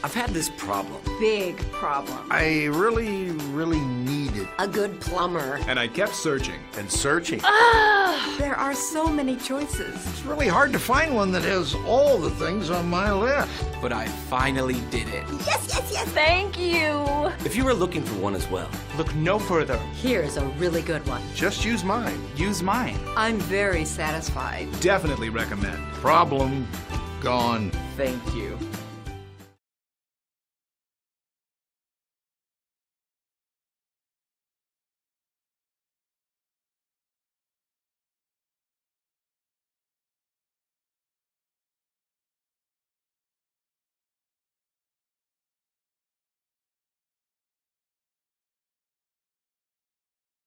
I've had this problem. Big problem. I really needed. A good plumber. And I kept searching. And searching. There are so many choices. It's really hard to find one that has all the things on my list. But I finally did it. Yes, yes, yes. Thank you. If you were looking for one as well, Look no further. Here's a really good one. Just use mine. Use mine. I'm very satisfied. Definitely recommend. Problem gone. Thank you.